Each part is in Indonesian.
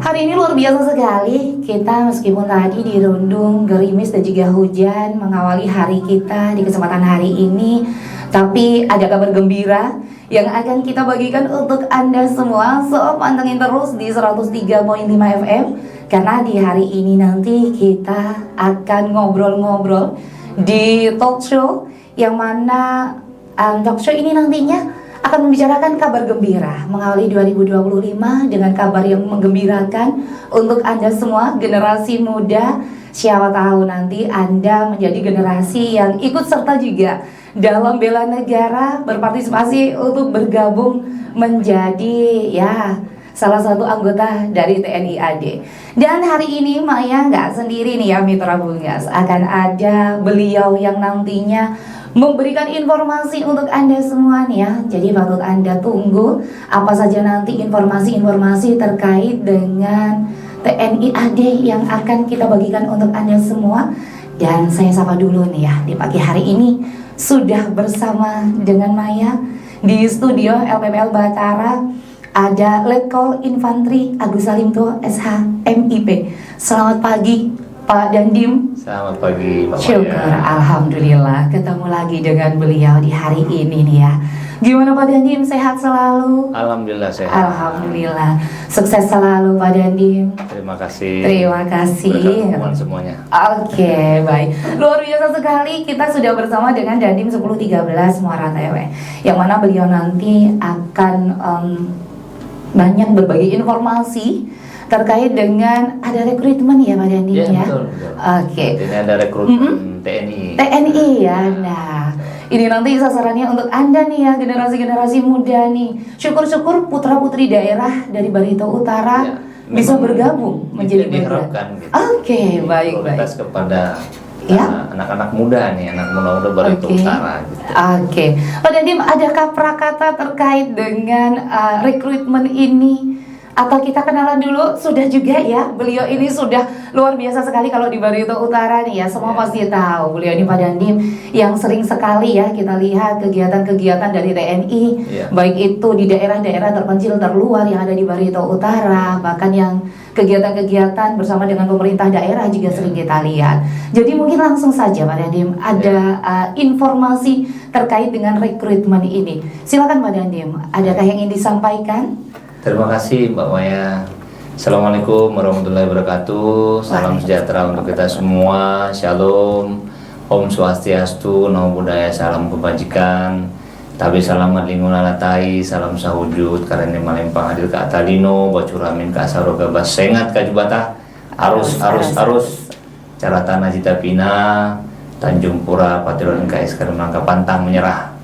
Hari ini luar biasa sekali. Kita meskipun tadi dirundung gerimis dan juga hujan mengawali hari kita di kesempatan hari ini, tapi ada kabar gembira yang akan kita bagikan untuk Anda semua. So, pantengin terus di 103.5 FM karena di hari ini nanti kita akan ngobrol-ngobrol di talk show yang mana talk show ini nantinya akan membicarakan kabar gembira mengawali 2025 dengan kabar yang menggembirakan untuk Anda semua generasi muda. Siapa tahu nanti Anda menjadi generasi yang ikut serta juga dalam bela negara, berpartisipasi untuk bergabung menjadi salah satu anggota dari TNI AD. Dan hari ini Maya nggak sendiri nih ya Mitra Bungas, akan ada beliau yang nantinya memberikan informasi untuk Anda semua nih ya. Jadi patut Anda tunggu apa saja nanti informasi-informasi terkait dengan TNI AD yang akan kita bagikan untuk Anda semua. Dan saya sapa dulu nih ya, di pagi hari ini sudah bersama dengan Maya di studio LPPL Batara ada Letkol Infantri Agus Salimto SH MIP. Selamat pagi Pak Dandim. Selamat pagi Pak Maya. Syukur, alhamdulillah ketemu lagi dengan beliau di hari ini nih ya. Gimana Pak Dandim, sehat selalu? Alhamdulillah sehat. Alhamdulillah, sukses selalu Pak Dandim. Terima kasih. Terima kasih. Berkat semuanya. Oke, baik. Luar biasa sekali kita sudah bersama dengan Dandim 1013 Muara TW, yang mana beliau nanti akan banyak berbagi informasi terkait dengan ada rekrutmen ya Pak Dandim ya. Betul. Oke. Ini ada rekrutmen TNI. TNI ya. Nah, ini nanti sasarannya untuk Anda nih ya, generasi-generasi muda nih. Syukur-syukur putra-putri daerah dari Barito Utara bisa bergabung menjadi diharapkan gitu. Oke, baik. Prioritas kepada ya, anak-anak muda nih, anak muda Barito Utara gitu. Oke. Pak Dandim, adakah prakata terkait dengan rekrutmen ini? Atau kita kenalan dulu, sudah juga ya, beliau ini sudah luar biasa sekali kalau di Barito Utara nih ya, semua pasti tahu beliau ini Pak Dandim yang sering sekali ya kita lihat kegiatan-kegiatan dari TNI, baik itu di daerah-daerah terpencil terluar yang ada di Barito Utara, bahkan yang kegiatan-kegiatan bersama dengan pemerintah daerah juga sering kita lihat. Jadi mungkin langsung saja Pak Dandim, ada informasi terkait dengan rekrutmen ini. Silakan Pak Dandim, adakah yang ingin disampaikan? Terima kasih Mbak Maya. Assalamualaikum warahmatullahi wabarakatuh. Salam sejahtera untuk kita semua. Shalom. Om Swastiastu, Namo Buddhaya, salam kebajikan. Tabi salamat lingun alatai, salam sahujud. Karena malempang adil ke atalino, bacuramin ke asaroga bas sengat kajubata. Arus. Cara tanah cita pina, Tanjung Pura, Patiron KS Karemangka Pantang menyerah.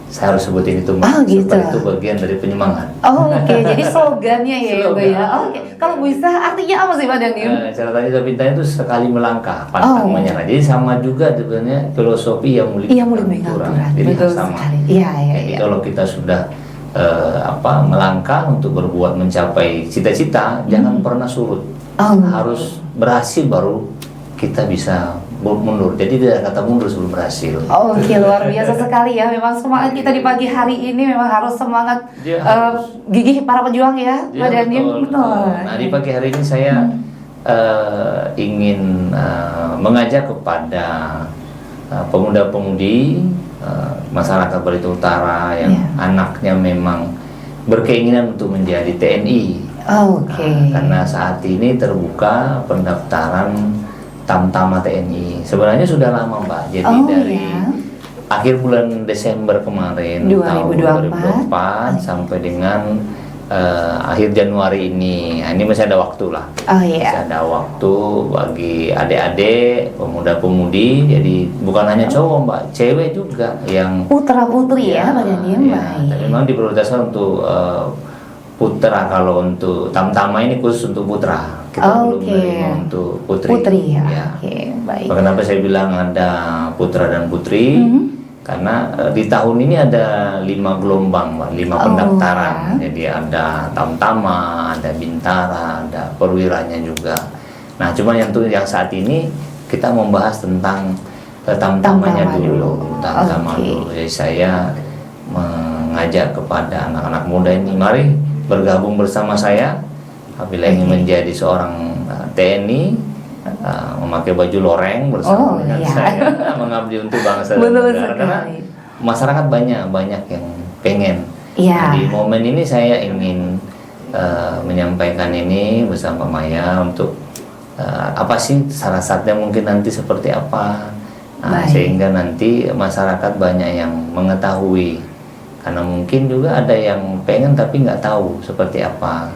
Saya harus sebutin itu Mbak, gitu. supaya itu bagian dari penyemangat. Oke. Jadi slogannya ya itu ya. Oke. Kalau bisa artinya apa sih Pak Dandim? Cara tadi saya pintanya itu sekali melangkah, pantang menyerah. Jadi sama juga sebenarnya filosofi yang mulia. Iya, mulia Aturan. Jadi betul sama. Sekali. Jadi kalau kita sudah melangkah untuk berbuat mencapai cita-cita, jangan pernah surut. Harus berhasil baru kita bisa mundur. Jadi tidak kata mundur sebelum berhasil. Oke, luar biasa sekali ya. Memang semangat kita di pagi hari ini memang harus semangat gigih para pejuang ya, Pak Dandim. Betul. Nah, di pagi hari ini saya ingin mengajak kepada pemuda-pemudi masyarakat Barito Utara yang anaknya memang berkeinginan untuk menjadi TNI. Karena saat ini terbuka pendaftaran Tamtama TNI. Sebenarnya sudah lama Mbak. Jadi dari akhir bulan Desember kemarin 2024 sampai dengan akhir Januari ini. Nah, ini masih ada waktu lah. Masih ada waktu bagi adik-adik, pemuda-pemudi. Jadi bukan hanya cowok Mbak, cewek juga yang putra-putri ya Pak Dandim. Tapi memang diprioritaskan untuk putra. Kalau untuk Tamtama ini khusus untuk putra. Kita belum menerima untuk putri ya. Baik. Kenapa saya bilang ada putra dan putri? Karena di tahun ini ada 5 gelombang, 5 pendaftaran. Jadi ada Tamtama, ada Bintara, ada perwiranya juga. Nah, cuma yang saat ini kita membahas tentang Tamtamanya dulu. Jadi saya mengajak kepada anak-anak muda ini, mari bergabung bersama saya apabila ingin menjadi seorang TNI, memakai baju loreng bersama dengan saya, mengabdi untuk bangsa dan negara. Karena masyarakat banyak yang pengen. Nah, di momen ini saya ingin menyampaikan ini bersama Maya untuk apa sih syarat-syaratnya mungkin nanti seperti apa, sehingga nanti masyarakat banyak yang mengetahui. Karena mungkin juga ada yang pengen tapi nggak tahu seperti apa.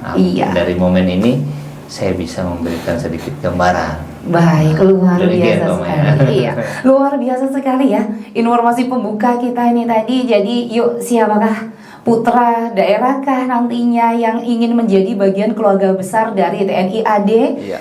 Dari momen ini saya bisa memberikan sedikit gambaran. Baik, luar biasa sekali. Luar biasa sekali ya informasi pembuka kita ini tadi. Jadi yuk, siapakah putra daerahkah nantinya yang ingin menjadi bagian keluarga besar dari TNI AD?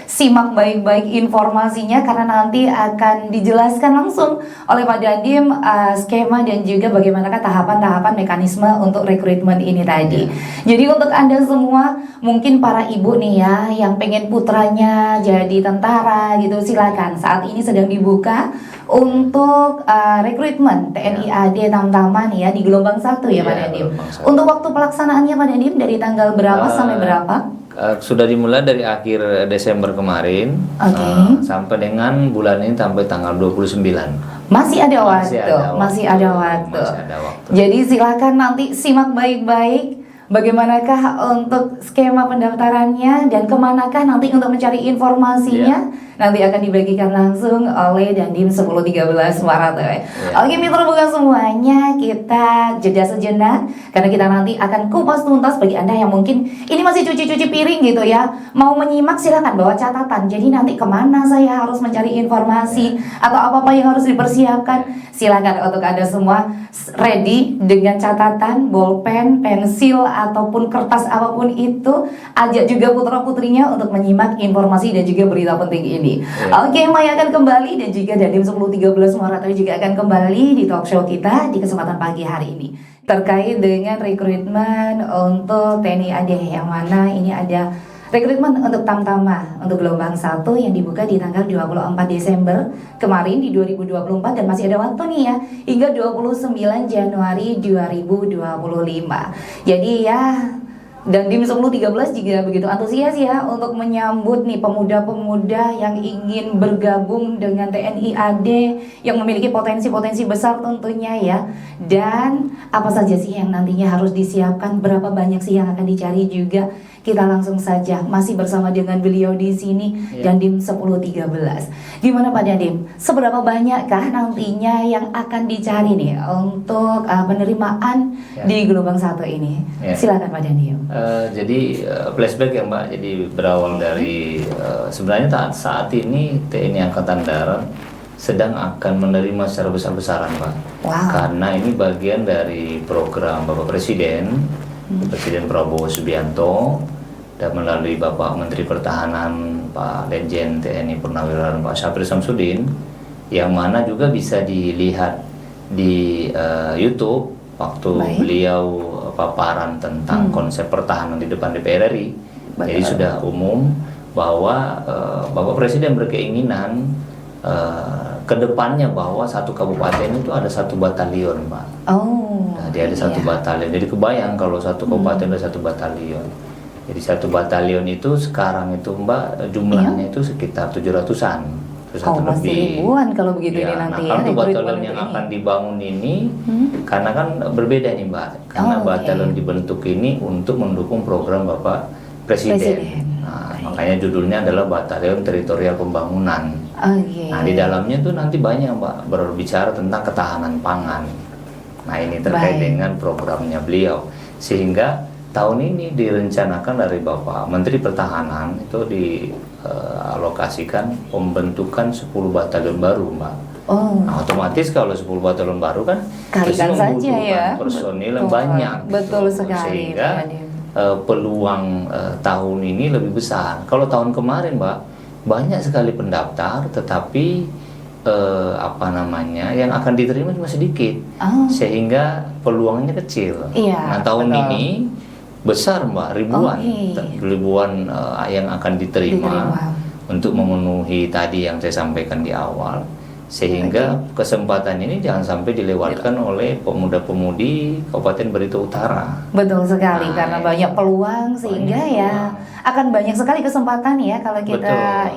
Simak baik-baik informasinya karena nanti akan dijelaskan langsung oleh Pak Dandim skema dan juga bagaimanakah tahapan-tahapan mekanisme untuk rekrutmen ini tadi. Jadi untuk Anda semua, mungkin para ibu nih ya yang pengen putranya jadi tentara gitu, silakan. Saat ini sedang dibuka untuk rekrutmen TNI AD Tamtama nih ya di gelombang 1 ya Pak Dandim. Untuk waktu pelaksanaannya Pak Dandim dari tanggal berapa sampai berapa? Sudah dimulai dari akhir Desember kemarin sampai dengan bulan ini sampai tanggal 29. Masih ada waktu. Jadi silakan nanti simak baik-baik bagaimanakah untuk skema pendaftarannya dan kemanakah nanti untuk mencari informasinya. Nanti akan dibagikan langsung oleh Dandim 1013 Maret. Oke mitra buka semuanya, kita jeda sejenak karena kita nanti akan kupas tuntas bagi Anda yang mungkin ini masih cuci-cuci piring gitu ya. Mau menyimak silakan bawa catatan. Jadi nanti kemana saya harus mencari informasi atau apa-apa yang harus dipersiapkan. Silakan untuk Anda semua ready dengan catatan, bolpen, pensil ataupun kertas apapun itu. Ajak juga putra-putrinya untuk menyimak informasi dan juga berita penting ini. Oke, Maya akan kembali dan juga Dandim 1013 Maret juga akan kembali di talk show kita di kesempatan pagi hari ini terkait dengan rekrutmen untuk TNI AD yang mana ini ada rekrutmen untuk Tamtama untuk gelombang 1 yang dibuka di tanggal 24 Desember kemarin di 2024 dan masih ada waktu nih ya hingga 29 Januari 2025. Jadi ya Dandim 1013 juga begitu antusias ya untuk menyambut nih pemuda-pemuda yang ingin bergabung dengan TNI AD yang memiliki potensi-potensi besar tentunya ya. Dan apa saja sih yang nantinya harus disiapkan, berapa banyak sih yang akan dicari juga. Kita langsung saja masih bersama dengan beliau di sini Dandim 1013. Gimana Pak Dandim? Seberapa banyakkah nantinya yang akan dicari nih untuk penerimaan di gelombang 1 ini? Silakan Pak Dandim. Jadi flashback ya Mbak. Jadi berawal dari sebenarnya saat ini TNI Angkatan Darat sedang akan menerima secara besar-besaran Mbak. Karena ini bagian dari program Bapak Presiden Prabowo Subianto dan melalui Bapak Menteri Pertahanan Pak Letjen TNI Purnawirawan Pak Syafri Samsudin, yang mana juga bisa dilihat di YouTube waktu beliau paparan tentang konsep pertahanan di depan DPR RI. Jadi sudah umum bahwa Bapak Presiden berkeinginan kedepannya bahwa satu kabupaten itu ada satu batalion, Pak. Jadi ada satu batalion. Jadi kebayang kalau satu kabupaten ada satu batalion. Jadi satu batalion itu sekarang itu Mbak jumlahnya itu sekitar 700-an. Masih ribuan kalau begitu ini nanti ya. Nah, batalion yang akan dibangun ini karena kan berbeda nih Mbak. Karena batalion dibentuk ini untuk mendukung program Bapak Presiden. Nah, makanya judulnya adalah Batalion Teritorial Pembangunan. Nah, di dalamnya tuh nanti banyak Mbak berbicara tentang ketahanan pangan. Nah, ini terkait dengan programnya beliau. Sehingga tahun ini direncanakan dari Bapak Menteri Pertahanan itu dialokasikan pembentukan 10 batalion baru Mbak. Nah, otomatis kalau 10 batalion baru kan kalikan saja ya personil yang banyak. Betul sekali. Sehingga peluang tahun ini lebih besar. Kalau tahun kemarin Mbak banyak sekali pendaftar tetapi yang akan diterima cuma sedikit sehingga peluangnya kecil. Nah tahun ini besar Mbak, ribuan yang akan diterima untuk memenuhi tadi yang saya sampaikan di awal. sehingga kesempatan ini jangan sampai dilewatkan oleh pemuda-pemudi Kabupaten Barito Utara. Betul sekali, karena banyak peluang sehingga akan banyak sekali kesempatan ya kalau kita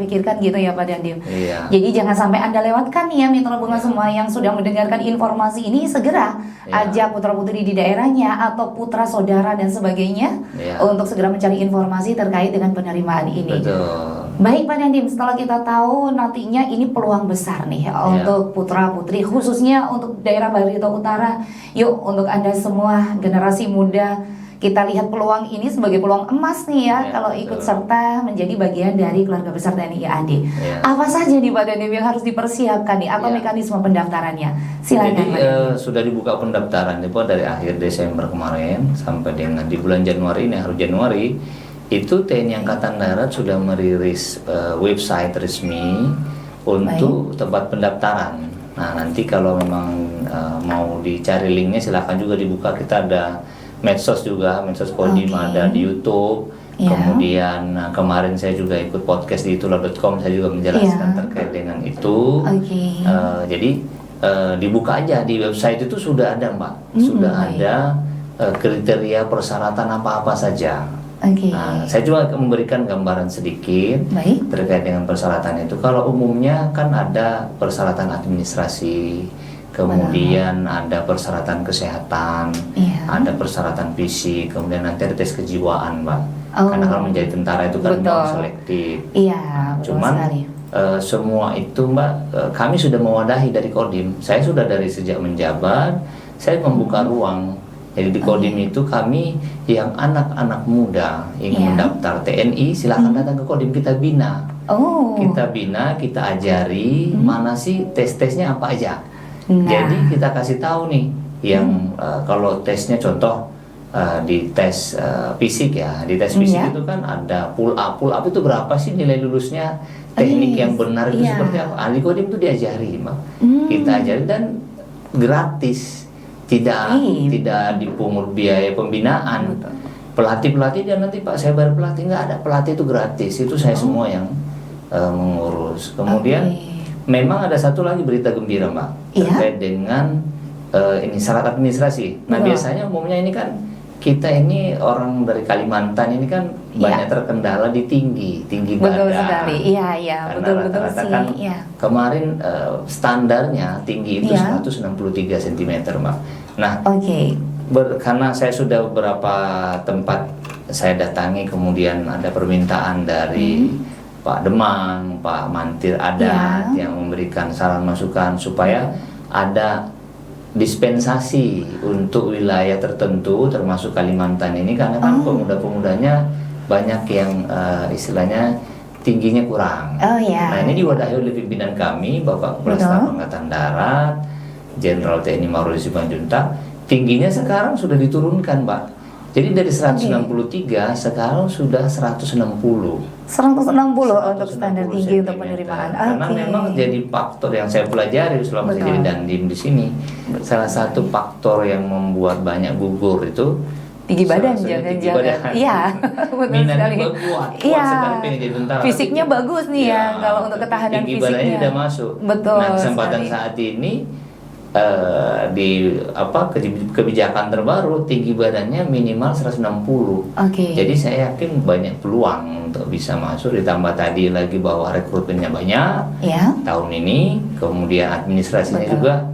pikirkan gitu ya Pak Dandim. Jadi jangan sampai Anda lewatkan ya Mitra Bunga semua yang sudah mendengarkan informasi ini, segera ajak putra-putri di daerahnya atau putra saudara dan sebagainya untuk segera mencari informasi terkait dengan penerimaan ini. Baik Pak Dandim, setelah kita tahu nantinya ini peluang besar nih untuk putra-putri khususnya untuk daerah Barito Utara. Yuk untuk Anda semua generasi muda, kita lihat peluang ini sebagai peluang emas nih kalau ikut serta menjadi bagian dari keluarga besar TNI AD. Apa saja nih Pak Dandim yang harus dipersiapkan nih atau mekanisme pendaftarannya? Silakan. Jadi sudah dibuka pendaftaran itu dari akhir Desember kemarin sampai dengan di bulan Januari ini, akhir Januari itu TNI Angkatan Darat sudah merilis website resmi untuk tempat pendaftaran. Nah nanti kalau memang mau dicari linknya silahkan juga dibuka, kita ada medsos juga, medsos Kodim ada di YouTube. Kemudian kemarin saya juga ikut podcast di itulah.com, saya juga menjelaskan terkait dengan itu. Jadi dibuka aja di website itu sudah ada Mbak, sudah ada kriteria persyaratan apa-apa saja. Nah, saya juga memberikan gambaran sedikit terkait dengan persyaratan itu. Kalau umumnya kan ada persyaratan administrasi, kemudian ada persyaratan kesehatan, ada persyaratan fisik, kemudian nanti ada tes kejiwaan, Mbak. Karena kalau menjadi tentara itu kan selektif. Cuman semua itu, Mbak, kami sudah mewadahi dari Kodim. Saya sudah dari sejak menjabat, saya membuka ruang. Jadi di Kodim itu kami yang anak-anak muda ingin mendaftar TNI silahkan datang ke Kodim, kita bina. Kita bina, kita ajari mana sih tes-tesnya apa aja. Jadi kita kasih tahu nih yang kalau tesnya contoh di tes fisik ya, di tes fisik itu kan ada pull up itu berapa sih nilai lulusnya, teknik yang benar itu seperti apa. Di Kodim itu diajari, Mbak. Kita ajari dan gratis. Tidak dipungut biaya pembinaan. Pelatih dan nanti Pak saya bayar pelatih, nggak ada, pelatih itu gratis, itu saya semua yang mengurus. Kemudian memang ada satu lagi berita gembira Mbak terkait dengan ini syarat administrasi. Nah biasanya umumnya ini kan kita ini orang dari Kalimantan ini kan banyak terkendala di tinggi badan. Betul sekali, betul sih. Kan kemarin standarnya tinggi itu 163 cm Mbak. Nah, karena saya sudah beberapa tempat saya datangi, kemudian ada permintaan dari Pak Demang, Pak Mantir Adat yang memberikan saran masukan supaya ada dispensasi untuk wilayah tertentu termasuk Kalimantan ini, karena kan pemuda-pemudanya banyak yang istilahnya tingginya kurang. Nah ini diwadahi oleh pimpinan kami Bapak Kepala Staf Angkatan Darat Jenderal TNI Maruli Simanjuntak, tingginya sekarang sudah diturunkan Pak. Jadi dari 163 sekarang sudah 160 untuk standar tinggi untuk penerimaan. Karena memang jadi faktor yang saya pelajari selama saya jadi dandim di sini. Salah satu faktor yang membuat banyak gugur itu tinggi badan, jangan-jangan. Iya, betul sekali. Sekali pengen jadi tentara. Fisiknya bagus nih kalau untuk ketahanan tinggi fisiknya. Badannya sudah masuk. Betul. Nah kesempatan saat ini di kebijakan terbaru tinggi badannya minimal 160. Jadi saya yakin banyak peluang untuk bisa masuk, ditambah tadi lagi bahwa rekrutmennya banyak tahun ini, kemudian administrasinya juga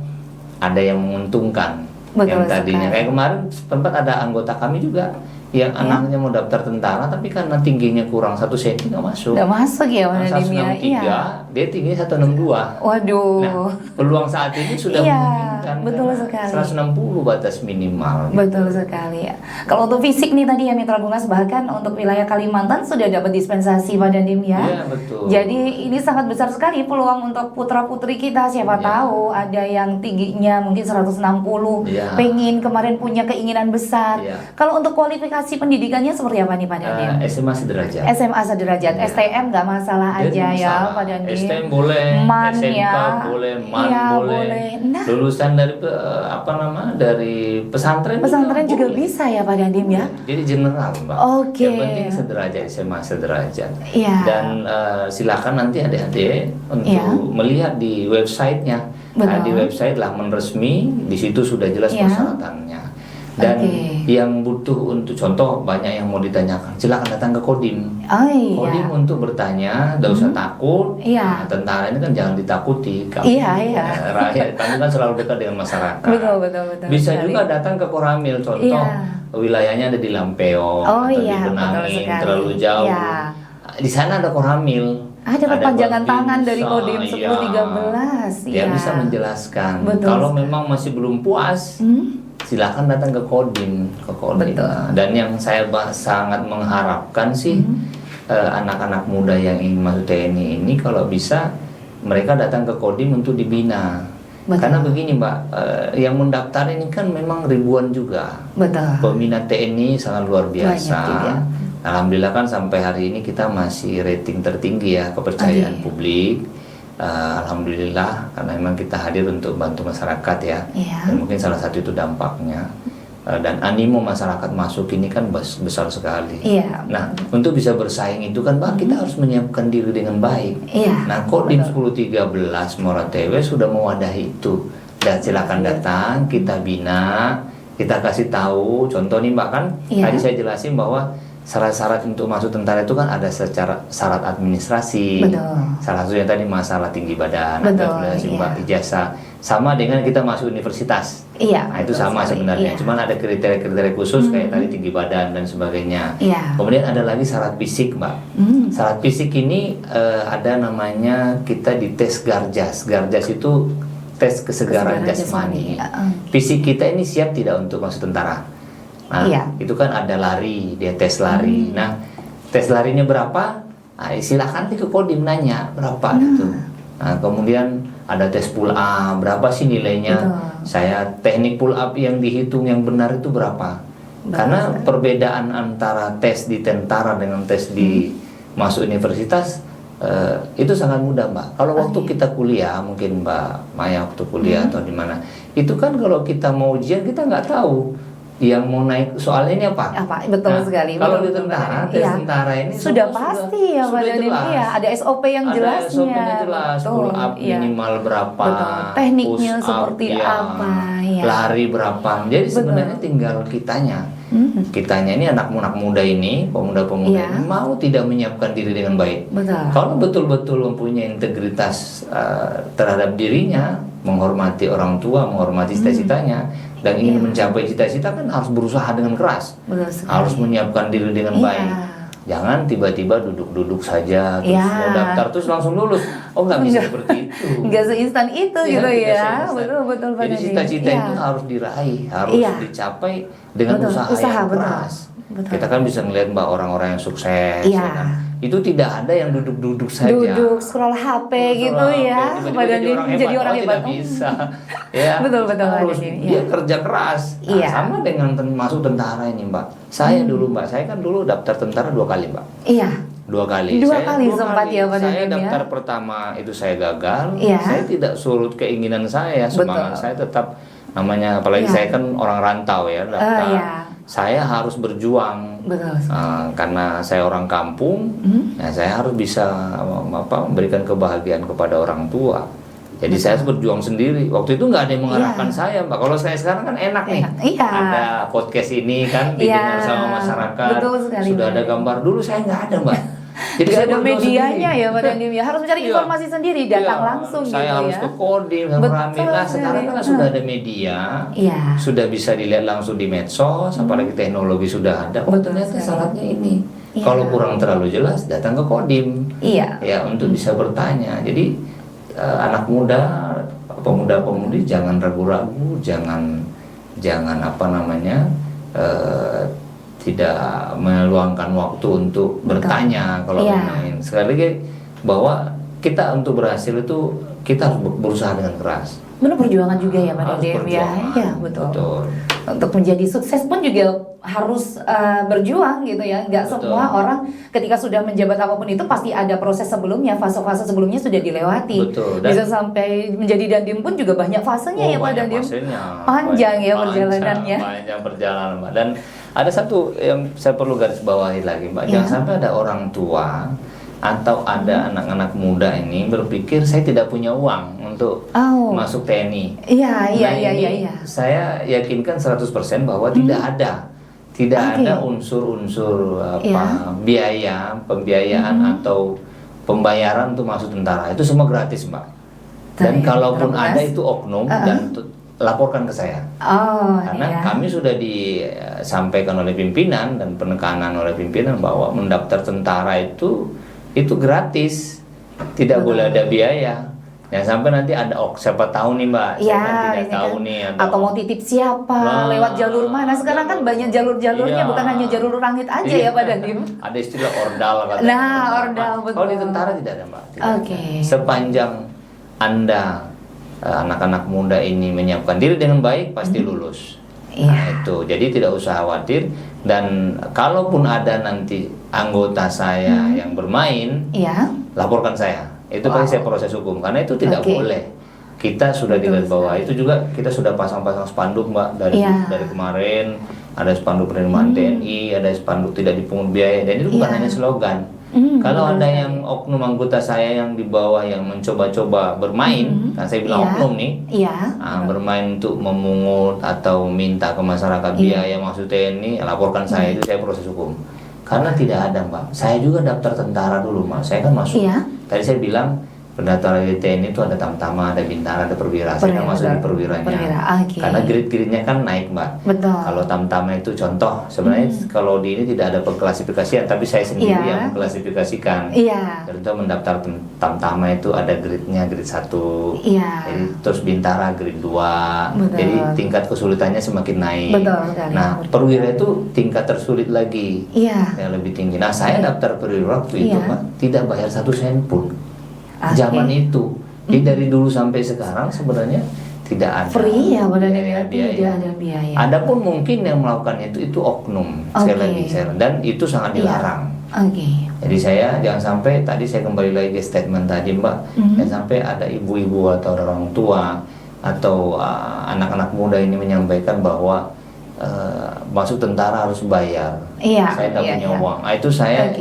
ada yang menguntungkan. Yang tadinya kayak kemarin tempat ada anggota kami juga yang anaknya mau daftar tentara tapi karena tingginya kurang 1 cm nggak masuk. Nggak masuk ya, mana 163, dia tingginya 162. Waduh. Nah, peluang saat ini sudah memungkinkan. Betul sekali. 160 batas minimal. Betul sekali ya. Kalau untuk fisik nih tadi ya Mitra Bungas, bahkan untuk wilayah Kalimantan sudah dapat dispensasi Pak Dandim ya. Iya betul. Jadi ini sangat besar sekali peluang untuk putra-putri kita. Siapa tahu ada yang tingginya mungkin 160, pengen kemarin punya keinginan besar. Kalau untuk kualifikasi kualifikasi pendidikannya seperti apa nih Pak Dandim? SMA sederajat. SMA sederajat, Ya. STM nggak masalah aja ya Pak Dandim. STM boleh, MAN SMK ya. boleh, MAN Iya, boleh. Nah, Lulusan dari dari pesantren juga boleh. bisa ya Pak Dandim ya. Jadi general Mbak. Oke. Yang penting sederajat, SMA sederajat. Iya. Dan silakan nanti adik-adik untuk Iya. melihat di websitenya. Nah, di website Laman Resmi, di situ sudah jelas Iya. persyaratannya. Dan yang butuh untuk contoh banyak yang mau ditanyakan, silakan datang ke Kodim. Oh iya. Kodim untuk bertanya, tidak usah takut. Iya. Nah, tentara ini kan jangan ditakuti. Iya. Rakyat kami kan selalu dekat dengan masyarakat. Betul. Bisa sekali. juga datang ke Koramil, contoh wilayahnya ada di Lampeong Oh atau iya, di betul Benangin, sekali. terlalu jauh. Iya. Di sana ada Koramil. Ada perpanjangan Babinsa, tangan dari Kodim 1013. Dia bisa menjelaskan. Betul. Kalau memang masih belum puas, silakan datang ke Kodim, Betul. Dan yang saya sangat mengharapkan sih anak-anak muda yang ingin masuk TNI ini kalau bisa mereka datang ke Kodim untuk dibina. Betul. Karena begini Mbak, yang mendaftar ini kan memang ribuan juga. Betul. Peminat TNI sangat luar biasa. Banyak juga. Alhamdulillah kan sampai hari ini kita masih rating tertinggi ya kepercayaan publik. Alhamdulillah karena memang kita hadir untuk bantu masyarakat ya. Iya. Dan mungkin salah satu itu dampaknya. Dan animo masyarakat masuk ini kan besar sekali. Iya. Nah, untuk bisa bersaing itu kan Pak, kita harus menyiapkan diri dengan baik. Iya. Nah, Kodim 1013 Moratewe sudah mewadahi itu. Dan silakan datang, kita bina, kita kasih tahu. Contoh nih Mbak kan, tadi saya jelasin bahwa syarat-syarat untuk masuk tentara itu kan ada secara syarat administrasi. Betul. Salah satunya tadi masalah tinggi badan, Betul, ijazah. Sama dengan kita masuk universitas. Iya. Nah, itu sama sekali. sebenarnya. Iya. Cuman ada kriteria-kriteria khusus kayak tadi tinggi badan dan sebagainya. Iya. Kemudian ada lagi syarat fisik, Mbak. Syarat fisik ini ada namanya kita di tes Garjas. Garjas itu tes kesegaran jasmani. Fisik kita ini siap tidak untuk masuk tentara. Nah, itu kan ada lari, dia tes lari. Nah, tes larinya berapa? Nah, silakan ke Kodim nanya berapa gitu. Nah, kemudian ada tes pull up, berapa sih nilainya? Saya teknik pull up yang dihitung yang benar itu berapa? Karena perbedaan antara tes di tentara dengan tes di masuk universitas itu sangat mudah, Mbak. Kalau waktu kita kuliah, mungkin Mbak Maya waktu kuliah atau di mana, itu kan kalau kita mau ujian kita nggak tahu yang mau naik soalnya ini apa? Betul sekali. Kalau di tentara, tes tentara ini sudah pasti ya Pak Dandim. Iya, ada SOP yang jelasnya. Ada SOP-nya jelas, pull up minimal berapa, tekniknya seperti apa, lari berapa. Jadi sebenarnya tinggal kitanya. Kitanya ini anak muda ini, pemuda-pemuda ini mau tidak menyiapkan diri dengan baik. Kalau betul-betul mempunyai integritas terhadap dirinya, menghormati orang tua, menghormati cita-citanya, dan ingin mencapai cita-cita kan harus berusaha dengan keras, harus menyiapkan diri dengan baik. Jangan tiba-tiba duduk-duduk saja terus mau daftar terus langsung lulus. Oh, nggak bisa seperti itu. Nggak seinstan itu gitu ya. Betul. Jadi cita-cita itu harus diraih, harus dicapai dengan usaha yang keras. Kita kan bisa ngelihat Mbak orang-orang yang sukses, ya kan? Itu tidak ada yang duduk-duduk saja. Duduk scroll HP gitu ya. Jadi orang hebat. Tidak bisa. Ya. Betul. Harus dia kerja keras. Nah, sama dengan masuk tentara ini, Mbak. Saya dulu, Mbak, saya kan dulu daftar tentara 2 kali, Mbak. Iya. 2 kali. Dua kali sempat ya Pak Dandim. Saya daftar pertama itu saya gagal. Saya tidak surut keinginan saya, semangat saya tetap namanya, apalagi saya kan orang rantau ya, daftar. Saya harus berjuang. Karena saya orang kampung, ya saya harus bisa memberikan kebahagiaan kepada orang tua. Jadi saya harus berjuang sendiri. Waktu itu nggak ada yang mengarahkan saya, Mbak. Kalau saya sekarang kan enak nih. Ada podcast ini kan didengar sama masyarakat. Sudah ada gambar. Dulu saya nggak ada, Mbak. Jadi ada medianya ya Pak Dandim ya, harus mencari informasi sendiri, datang langsung saya gitu harus ya. ke Kodim, Alhamdulillah sekarang kan sudah ada media, sudah bisa dilihat langsung di medsos, apalagi teknologi sudah ada. Oh, ternyata syaratnya ini. Kalau kurang terlalu jelas, datang ke Kodim. Ya, untuk bisa bertanya. Jadi anak muda, pemuda-pemudi jangan ragu-ragu, jangan tidak meluangkan waktu untuk bertanya kalau bermain. Sekali lagi bahwa kita untuk berhasil itu kita harus berusaha dengan keras. Perjuangan juga ya Pak Dandim ya. Iya, betul. Untuk menjadi sukses pun juga harus berjuang gitu ya. Nggak semua orang ketika sudah menjabat apapun itu pasti ada proses sebelumnya, fase-fase sebelumnya sudah dilewati. Betul. Bisa sampai menjadi dandim pun juga banyak fasenya ya Pak Dandim. Panjang ya perjalanannya. Panjang perjalanan Mbak. Dan ada satu yang saya perlu garis bawahi lagi Mbak. Jangan sampai ada orang tua atau ada anak-anak muda ini berpikir saya tidak punya uang untuk masuk TNI. Iya. Saya yakinkan 100% bahwa tidak ada unsur-unsur biaya, pembiayaan atau pembayaran untuk masuk tentara. Itu semua gratis, Mbak. Dan kalaupun ada itu oknum dan laporkan ke saya. Karena kami sudah disampaikan oleh pimpinan dan penekanan oleh pimpinan bahwa mendaftar tentara itu gratis, tidak boleh ada biaya. Jangan sampai nanti ada siapa tahu nih Mbak, saya kan tidak tahu nih atau mau titip siapa, lewat jalur mana. Sekarang kan banyak jalur-jalurnya, bukan hanya jalur langit aja ya Pak Dandim. Ada istilah ordal katanya. Ordal betul. Kalau di tentara tidak ada Mbak. Sepanjang Anda anak-anak muda ini menyiapkan diri dengan baik, pasti lulus. Nah, itu. Jadi tidak usah khawatir. Dan kalaupun ada nanti anggota saya yang bermain, laporkan saya. Itu pasti saya proses hukum. Karena itu tidak boleh. Kita sudah di garis bawah. Itu juga kita sudah pasang-pasang spanduk Mbak dari kemarin. Ada spanduk penerimaan TNI, ada spanduk tidak dipungut biaya. Dan itu bukan hanya slogan. Kalau ada yang oknum anggota saya yang di bawah yang mencoba-coba bermain, nah saya bilang oknum nih, bermain untuk memungut atau minta ke masyarakat biaya masuk TNI, laporkan saya, itu saya proses hukum. Karena tidak ada Mbak, saya juga daftar tentara dulu Mbak, saya kan masuk. Tadi saya bilang pendaftaran di TNI itu ada tamtama, ada bintara, ada perwira. Saya kan masuk di perwiranya. Karena grade-grade-nya kan naik Mbak. Kalau tamtama itu contoh, sebenarnya kalau di ini tidak ada pengklasifikasian, tapi saya sendiri yang mengklasifikasikan. Contoh mendaftar tamtama itu ada grade-nya, grade 1. Jadi terus bintara grade 2. Jadi tingkat kesulitannya semakin naik. Nah, perwira itu tingkat tersulit lagi. Yang lebih tinggi. Nah, saya daftar perwira waktu itu Mbak, tidak bayar 1 sen pun. Zaman itu, jadi dari dulu sampai sekarang sebenarnya tidak ada free ya, tidak ada biaya. Adapun mungkin yang melakukan itu oknum, sekali lagi dan itu sangat dilarang. Jadi saya jangan sampai, tadi saya kembali lagi ke statement tadi Mbak, jangan sampai ada ibu-ibu atau orang tua atau anak-anak muda ini menyampaikan bahwa masuk tentara harus bayar. Saya tidak punya uang. Itu saya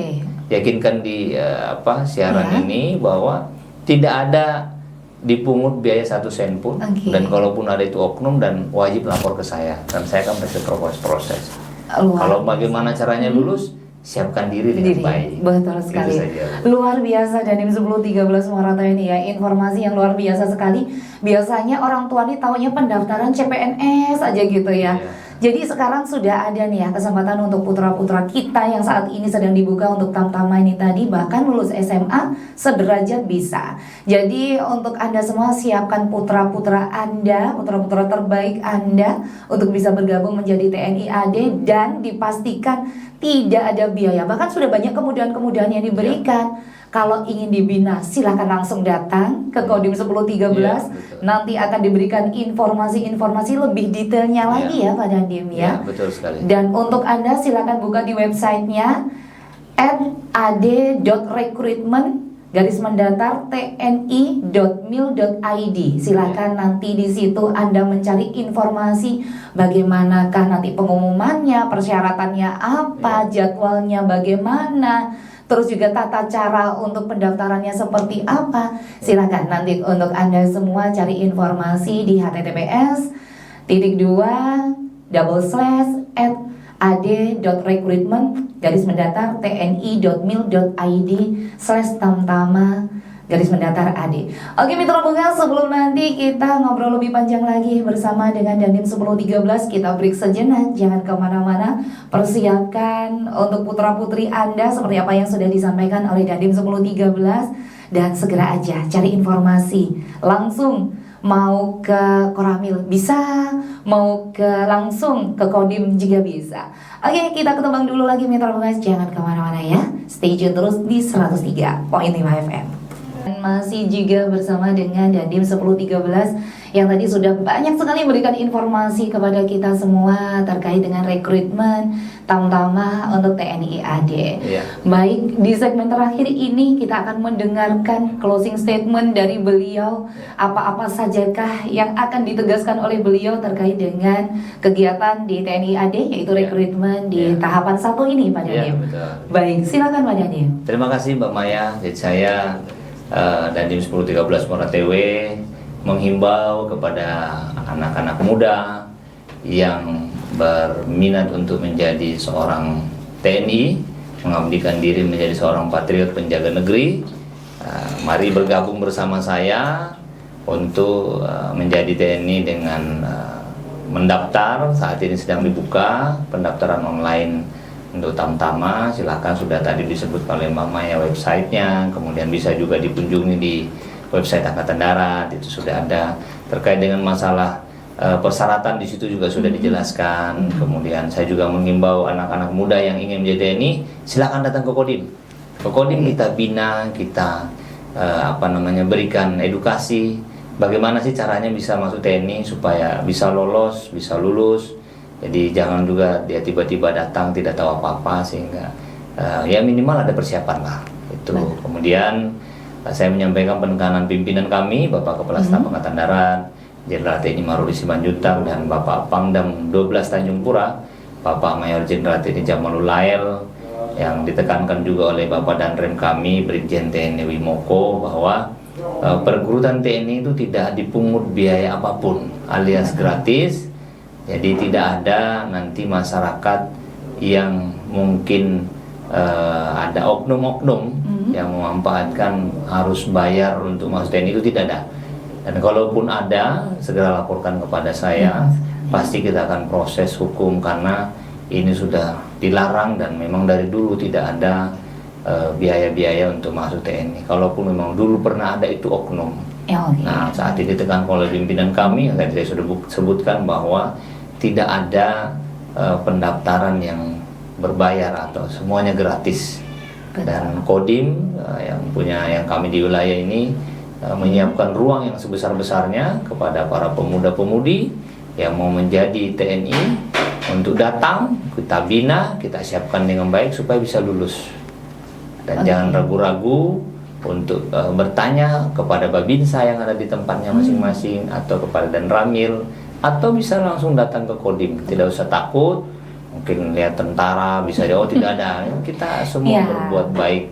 yakinkan di siaran ini bahwa tidak ada dipungut biaya 1 sen pun, dan kalaupun ada itu oknum dan wajib lapor ke saya dan saya akan proses. Kalau bagaimana caranya lulus, siapkan diri dengan baik. Betul sekali. Luar biasa Dandim 1013 Morata ini ya, informasi yang luar biasa sekali. Biasanya orang tua nih taunya pendaftaran CPNS aja gitu ya. Jadi sekarang sudah ada nih ya kesempatan untuk putra-putra kita yang saat ini sedang dibuka untuk tamtama ini tadi, bahkan lulus SMA sederajat bisa. Jadi untuk Anda semua siapkan putra-putra Anda, putra-putra terbaik Anda untuk bisa bergabung menjadi TNI AD dan dipastikan tidak ada biaya. Bahkan sudah banyak kemudahan-kemudahan yang diberikan. Kalau ingin dibina, silahkan langsung datang ke Kodim 1013. Nanti akan diberikan informasi-informasi lebih detailnya lagi ya Pak Dandim ya. Betul sekali. Dan untuk Anda silahkan buka di websitenya ad.recruitment_tni.mil.id. Silahkan nanti di situ Anda mencari informasi bagaimanakah nanti pengumumannya, persyaratannya apa, jadwalnya bagaimana, terus juga tata cara untuk pendaftarannya seperti apa. Silakan nanti untuk Anda semua cari informasi di https://ad.recruitment_tni.mil.id/tamtama_ad. Oke mitra Bunga, sebelum nanti kita ngobrol lebih panjang lagi bersama dengan Dandim 1013, kita break sejenak, jangan kemana-mana. Persiapkan untuk putra-putri Anda seperti apa yang sudah disampaikan oleh Dandim 1013, dan segera aja cari informasi langsung. Mau ke Koramil bisa, mau langsung ke Kodim juga bisa. Oke, kita ketembang dulu lagi mitra Bunga, jangan kemana-mana ya. Stay tune terus di 103.5 FM. masih juga bersama dengan Dandim 1013 yang tadi sudah banyak sekali memberikan informasi kepada kita semua terkait dengan rekrutmen Tamtama untuk TNI AD. Baik, di segmen terakhir ini kita akan mendengarkan closing statement dari beliau. Apa-apa sajakah yang akan ditegaskan oleh beliau terkait dengan kegiatan di TNI AD, yaitu rekrutmen di tahapan 1 ini, Pak Dandim. Baik, silakan Pak Dandim. Terima kasih Mbak Maya. Jadi saya Dandim 1013 Muara TW menghimbau kepada anak-anak muda yang berminat untuk menjadi seorang TNI, mengabdikan diri menjadi seorang patriot penjaga negeri. Mari bergabung bersama saya untuk menjadi TNI dengan mendaftar. Saat ini sedang dibuka pendaftaran online untuk Tamtama. Silakan, sudah tadi disebut oleh Mbak Maya websitenya, kemudian bisa juga dikunjungi di website Angkatan Darat, itu sudah ada. Terkait dengan masalah persyaratan di situ juga sudah dijelaskan. Kemudian saya juga mengimbau anak-anak muda yang ingin menjadi TNI, silakan datang ke Kodim. Ke Kodim kita bina, kita berikan edukasi bagaimana sih caranya bisa masuk TNI supaya bisa lolos, bisa lulus. Jadi jangan juga dia tiba-tiba datang tidak tahu apa-apa, sehingga ya minimal ada persiapan lah itu. Kemudian saya menyampaikan penekanan pimpinan kami, Bapak Kepala Staf Angkatan Darat Jenderal TNI Maruli Simanjuntak dan Bapak Pangdam 12 Tanjung Pura, Bapak Mayor Jenderal TNI Jamalul Lael, yang ditekankan juga oleh Bapak Danrem kami Brigjen TNI Wimoko bahwa perguruan TNI itu tidak dipungut biaya apapun alias gratis. Jadi tidak ada nanti masyarakat yang mungkin ada oknum-oknum yang memanfaatkan harus bayar untuk masuk TNI, itu tidak ada. Dan kalaupun ada, segera laporkan kepada saya. Pasti kita akan proses hukum karena ini sudah dilarang dan memang dari dulu tidak ada biaya-biaya untuk masuk TNI. Kalaupun memang dulu pernah ada itu oknum. Nah, saat ini ditekan oleh pimpinan kami yang tadi saya sudah sebutkan bahwa tidak ada pendaftaran yang berbayar atau semuanya gratis. Dan Kodim yang kami di wilayah ini menyiapkan ruang yang sebesar-besarnya kepada para pemuda-pemudi yang mau menjadi TNI untuk datang, kita bina, kita siapkan dengan baik supaya bisa lulus. Dan jangan ragu-ragu untuk bertanya kepada Babinsa yang ada di tempatnya masing-masing, atau kepada Danramil, atau bisa langsung datang ke Kodim. Tidak usah takut, mungkin lihat tentara bisa tidak ada. Kita semua berbuat baik.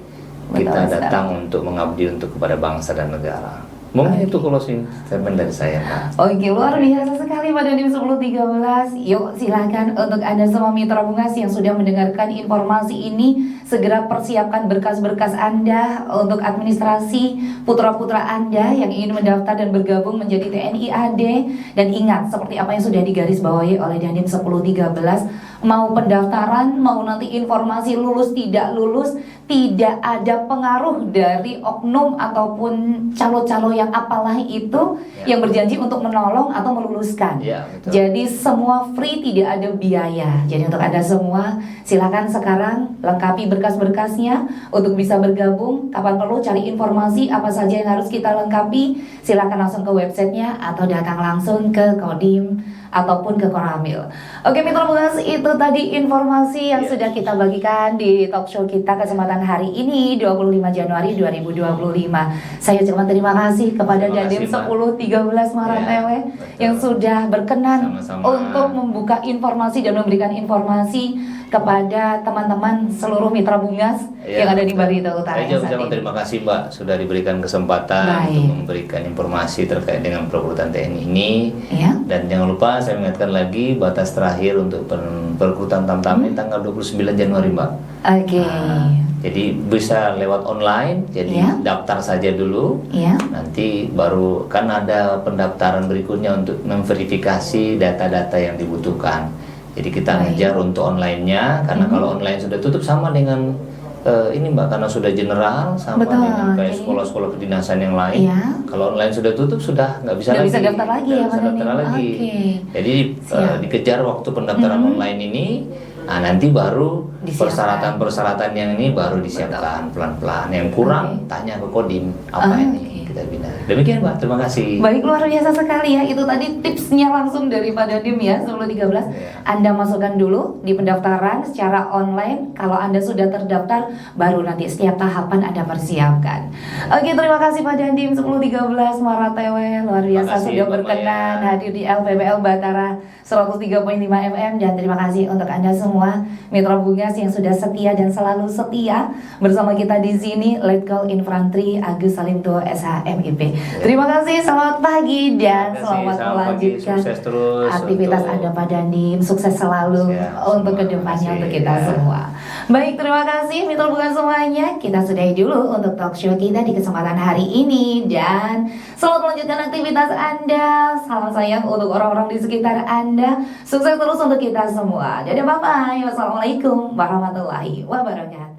Kita datang untuk mengabdi untuk kepada bangsa dan negara. Mungkin itu closing statement dari saya, Pak. Oke, luar biasa sekali Pak Dandim 1013. Yuk silakan untuk Anda semua mitra Bungas yang sudah mendengarkan informasi ini, segera persiapkan berkas-berkas Anda untuk administrasi putra-putra Anda yang ingin mendaftar dan bergabung menjadi TNI AD. Dan ingat, seperti apa yang sudah digarisbawahi oleh Dandim 1013, mau pendaftaran, mau nanti informasi lulus tidak lulus, tidak ada pengaruh dari oknum ataupun calo-calo yang apalah itu yang berjanji untuk menolong atau meluluskan. Jadi semua free, tidak ada biaya. Jadi untuk Anda semua, silakan sekarang lengkapi berkas-berkasnya untuk bisa bergabung. Kapan perlu cari informasi apa saja yang harus kita lengkapi, silakan langsung ke websitenya atau datang langsung ke Kodim ataupun ke Koramil. Oke mitra Bungas, itu tadi informasi yang sudah kita bagikan di talk show kita kesempatan hari ini 25 Januari 2025. Saya ucapkan terima kasih kepada Dandim 1013 Muara TW yang sudah berkenan untuk membuka informasi dan memberikan informasi kepada teman-teman seluruh mitra Bungas yang ada di Barito Utara. Saya ucapkan terima kasih Mbak sudah diberikan kesempatan untuk memberikan informasi terkait dengan perekrutan TNI ini. Dan jangan lupa saya mengingatkan lagi batas terakhir untuk perekrutan Tamtama ini tanggal 29 Januari Mbak. Jadi bisa lewat online, jadi daftar saja dulu. Nanti baru kan ada pendaftaran berikutnya untuk memverifikasi data-data yang dibutuhkan. Jadi kita ngejar untuk online-nya, karena kalau online sudah tutup sama dengan ini Mbak, karena sudah general sama dengan kayak sekolah-sekolah kedinasan yang lain. Kalau online sudah tutup sudah nggak bisa lagi. Bisa daftar lagi ya, bisa daftar lagi. Jadi dikejar waktu pendaftaran online ini. Nah nanti baru persyaratan-persyaratan yang ini baru disiapkan pelan-pelan. Yang kurang tanya ke Kodim apa ini kita bina. Demikian Pak, terima kasih. Baik, luar biasa sekali ya. Itu tadi tipsnya langsung dari Pak Dandim ya, 1013. Anda masukkan dulu di pendaftaran secara online. Kalau Anda sudah terdaftar, baru nanti setiap tahapan Anda persiapkan. Oke, terima kasih Pak Dandim 1013 Maratewe. Luar biasa sudah berkenan hadir di LPPL Batara 103.5 FM. Dan terima kasih untuk Anda semua Mitra Bungas yang sudah setia dan selalu setia bersama kita di sini. Letkol Infantri Agus Salimto SHMIP. Terima kasih, selamat pagi dan selamat melanjutkan aktivitas Anda Pak Dandim. Sukses selalu untuk kedepannya untuk kita semua. Baik, terima kasih Mitra Bungas semuanya. Kita sudahi dulu untuk talk show kita di kesempatan hari ini. Dan selamat melanjutkan aktivitas Anda. Salam sayang untuk orang-orang di sekitar Anda. Sukses terus untuk kita semua. Dadah, bye-bye. Wassalamualaikum warahmatullahi wabarakatuh.